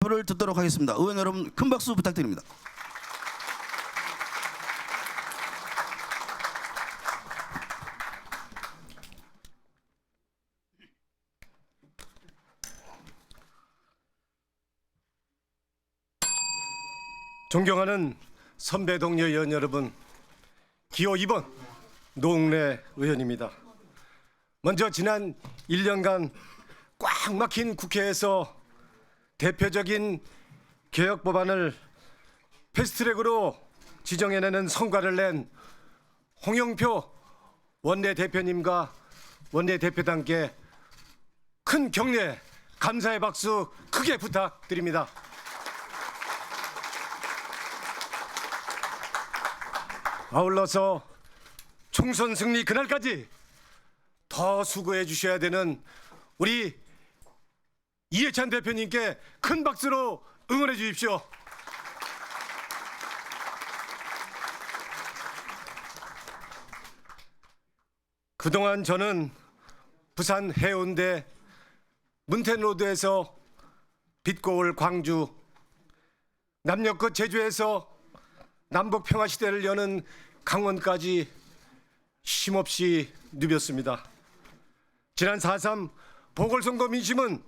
발표를 듣도록 하겠습니다. 의원 여러분 큰 박수 부탁드립니다. 존경하는 선배 동료 의원 여러분, 기호 2번 노웅래 의원입니다. 먼저 지난 1년간 꽉 막힌 국회에서 대표적인 개혁 법안을 패스트트랙으로 지정해내는 성과를 낸 홍영표 원내대표님과 원내대표단께 큰 격려, 감사의 박수 크게 부탁드립니다. 아울러서 총선 승리 그날까지 더 수고해 주셔야 되는 우리 이해찬 대표님께 큰 박수로 응원해 주십시오. 그동안 저는 부산 해운대 문텐로드에서 빛고울 광주, 남녘 제주에서 남북 평화 시대를 여는 강원까지 쉼없이 누볐습니다. 지난 4.3 보궐선거 민심은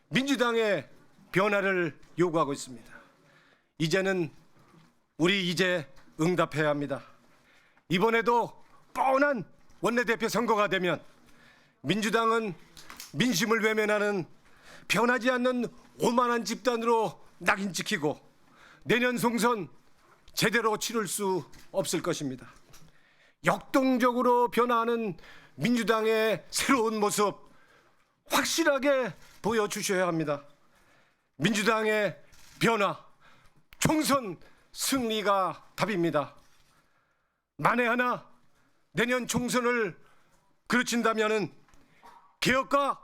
민주당의 변화를 요구하고 있습니다. 이제는 우리 응답해야 합니다. 이번에도 뻔한 원내대표 선거가 되면 민주당은 민심을 외면하는 변하지 않는 오만한 집단으로 낙인 찍히고 내년 총선 제대로 치를 수 없을 것입니다. 역동적으로 변화하는 민주당의 새로운 모습 확실하게 보여주셔야 합니다. 민주당의 변화, 총선 승리가 답입니다. 만에 하나 내년 총선을 그르친다면 개혁과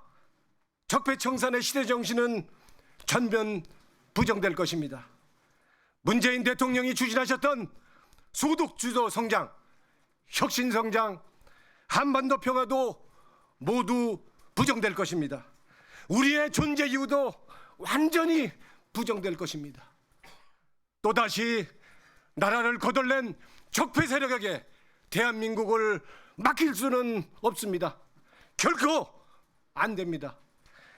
적폐청산의 시대 정신은 전면 부정될 것입니다. 문재인 대통령이 추진하셨던 소득주도 성장, 혁신 성장, 한반도 평화도 모두 부정될 것입니다. 우리의 존재 이유도 완전히 부정될 것입니다. 또다시 나라를 거덜낸 적폐 세력에게 대한민국을 맡길 수는 없습니다. 결코 안 됩니다.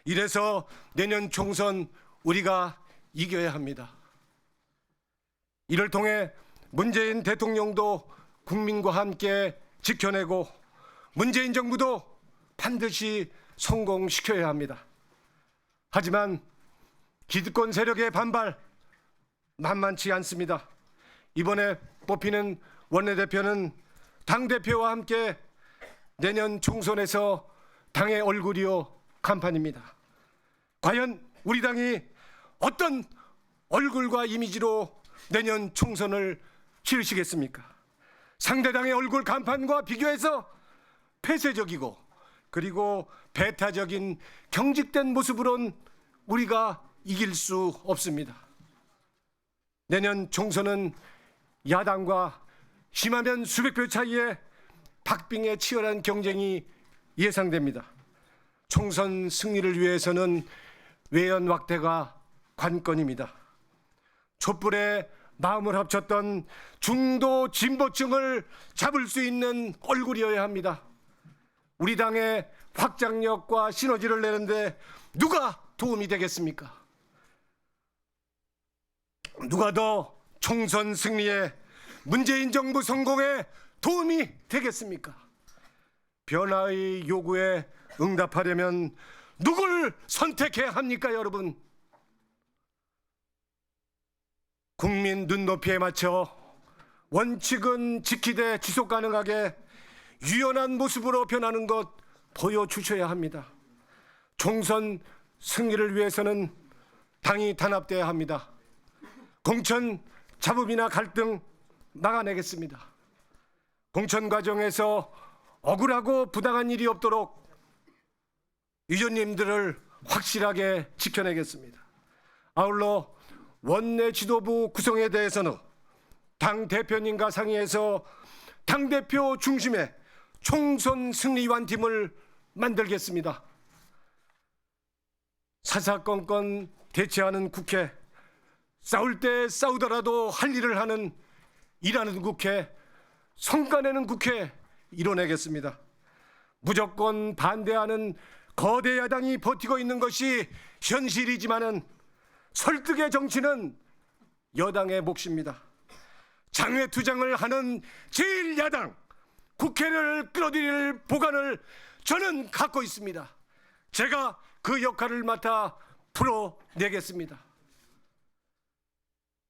이래서 내년 총선 우리가 이겨야 합니다. 이를 통해 문재인 대통령도 국민과 함께 지켜내고 문재인 정부도 반드시 성공시켜야 합니다. 하지만 기득권 세력의 반발 만만치 않습니다. 이번에 뽑히는 원내대표는 당대표와 함께 내년 총선에서 당의 얼굴이요 간판입니다. 과연 우리 당이 어떤 얼굴과 이미지로 내년 총선을 치르시겠습니까? 상대당의 얼굴 간판과 비교해서 폐쇄적이고 그리고 배타적인 경직된 모습으론 우리가 이길 수 없습니다. 내년 총선은 야당과 심하면 수백 표 차이의 박빙의 치열한 경쟁이 예상됩니다. 총선 승리를 위해서는 외연 확대가 관건입니다. 촛불에 마음을 합쳤던 중도 진보층을 잡을 수 있는 얼굴이어야 합니다. 우리 당의 확장력과 시너지를 내는데 누가 도움이 되겠습니까? 누가 더 총선 승리에 문재인 정부 성공에 도움이 되겠습니까? 변화의 요구에 응답하려면 누굴 선택해야 합니까, 여러분? 국민 눈높이에 맞춰 원칙은 지키되 지속 가능하게 유연한 모습으로 변하는 것 보여주셔야 합니다. 총선 승리를 위해서는 당이 단합돼야 합니다. 공천 잡음이나 갈등 막아내겠습니다. 공천 과정에서 억울하고 부당한 일이 없도록 위원님들을 확실하게 지켜내겠습니다. 아울러 원내 지도부 구성에 대해서는 당 대표님과 상의해서 당대표 중심의 총선 승리위원팀을 만들겠습니다. 사사건건 대체하는 국회, 싸울 때 싸우더라도 할 일을 하는 일하는 국회, 성과내는 국회 이뤄내겠습니다. 무조건 반대하는 거대 야당이 버티고 있는 것이 현실이지만은 설득의 정치는 여당의 몫입니다. 장외투쟁을 하는 제1야당 국회를 끌어들일 보관을 저는 갖고 있습니다. 제가 그 역할을 맡아 풀어내겠습니다.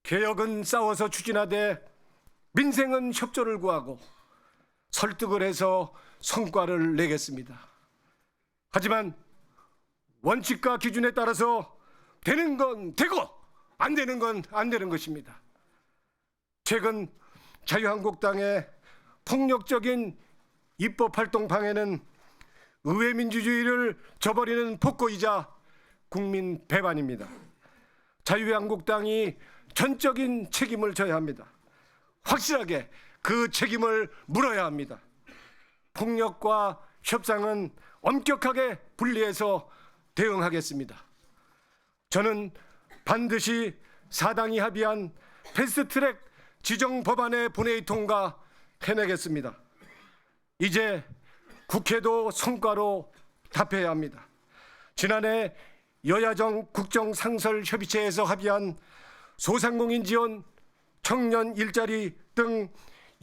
개혁은 싸워서 추진하되 민생은 협조를 구하고 설득을 해서 성과를 내겠습니다. 하지만 원칙과 기준에 따라서 되는 건 되고 안 되는 건 안 되는 것입니다. 최근 자유한국당의 폭력적인 입법활동 방해는 의회 민주주의를 저버리는 폭거이자 국민 배반입니다. 자유한국당이 전적인 책임을 져야 합니다. 확실하게 그 책임을 물어야 합니다. 폭력과 협상은 엄격하게 분리해서 대응하겠습니다. 저는 반드시 사당이 합의한 패스트트랙 지정 법안의 본회의 통과 해내겠습니다. 이제 국회도 성과로 답해야 합니다. 지난해 여야정 국정상설협의체에서 합의한 소상공인 지원, 청년 일자리 등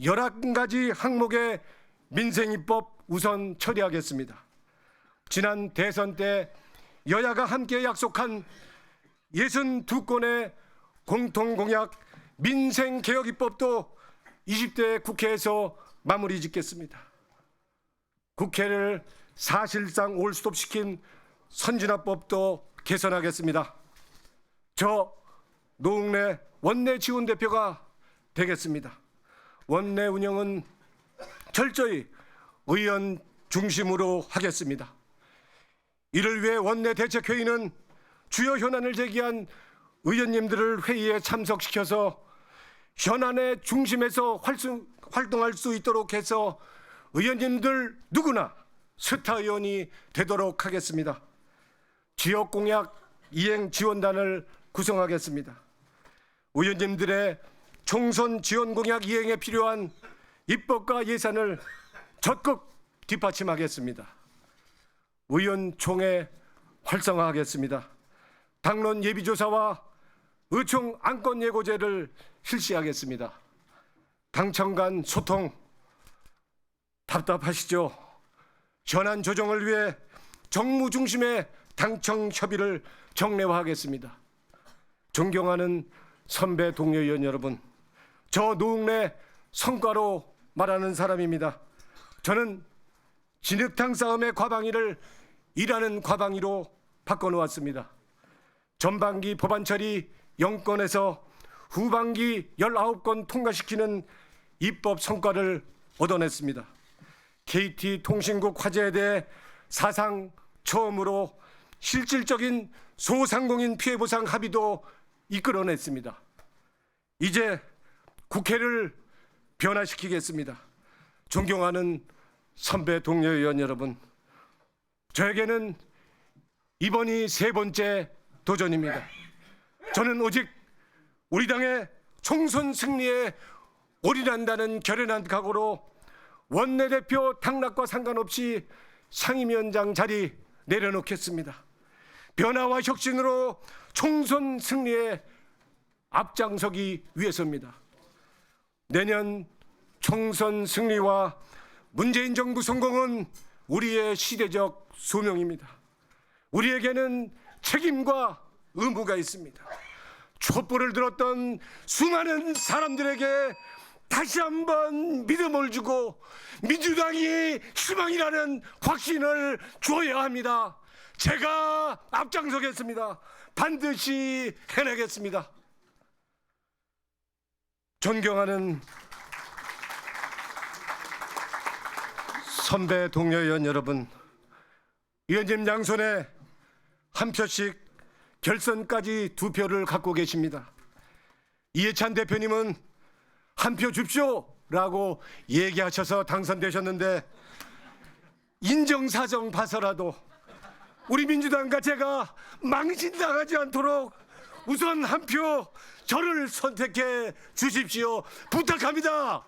11가지 항목의 민생입법 우선 처리하겠습니다. 지난 대선 때 여야가 함께 약속한 62건의 공통공약 민생개혁입법도 20대 국회에서 마무리 짓겠습니다. 국회를 사실상 올스톱시킨 선진화법도 개선하겠습니다. 저 노웅래 원내 지원대표가 되겠습니다. 원내 운영은 철저히 의원 중심으로 하겠습니다. 이를 위해 원내 대책회의는 주요 현안을 제기한 의원님들을 회의에 참석시켜서 현안의 중심에서 활동할 수 있도록 해서 의원님들 누구나 스타 의원이 되도록 하겠습니다. 지역공약 이행 지원단을 구성하겠습니다. 의원님들의 총선 지원 공약 이행에 필요한 입법과 예산을 적극 뒷받침하겠습니다. 의원총회 활성화하겠습니다. 당론 예비조사와 의총 안건 예고제를 실시하겠습니다. 당청 간 소통 답답하시죠? 현안 조정을 위해 정무 중심의 당청 협의를 정례화하겠습니다. 존경하는 선배 동료 의원 여러분, 저 노웅래 성과로 말하는 사람입니다. 저는 진흙탕 싸움의 과방위를 일하는 과방위로 바꿔놓았습니다. 전반기 법안 처리 0건에서 후반기 19건 통과시키는 입법 성과를 얻어냈습니다. KT통신국 화재에 대해 사상 처음으로 실질적인 소상공인 피해 보상 합의도 이끌어냈습니다. 이제 국회를 변화시키겠습니다. 존경하는 선배 동료 의원 여러분, 저에게는 이번이 3번째 도전입니다. 저는 오직 우리 당의 총선 승리에 올인한다는 결연한 각오로 원내대표 당락과 상관없이 상임위원장 자리 내려놓겠습니다. 변화와 혁신으로 총선 승리에 앞장서기 위해서입니다. 내년 총선 승리와 문재인 정부 성공은 우리의 시대적 소명입니다. 우리에게는 책임과 의무가 있습니다. 촛불을 들었던 수많은 사람들에게 다시 한번 믿음을 주고 민주당이 희망이라는 확신을 주어야 합니다. 제가 앞장서겠습니다. 반드시 해내겠습니다. 존경하는 선배 동료 의원 여러분, 의원님 양손에 한 표씩 결선까지 2표를 갖고 계십니다. 이해찬 대표님은 한 표 줍쇼라고 얘기하셔서 당선되셨는데 인정사정 봐서라도 우리 민주당과 제가 망신당하지 않도록 우선 한 표 저를 선택해 주십시오. 부탁합니다.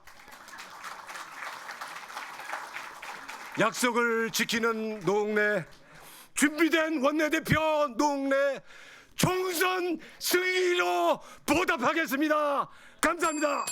약속을 지키는 노웅래, 준비된 원내대표 노웅래, 총선 승리로 보답하겠습니다. 감사합니다.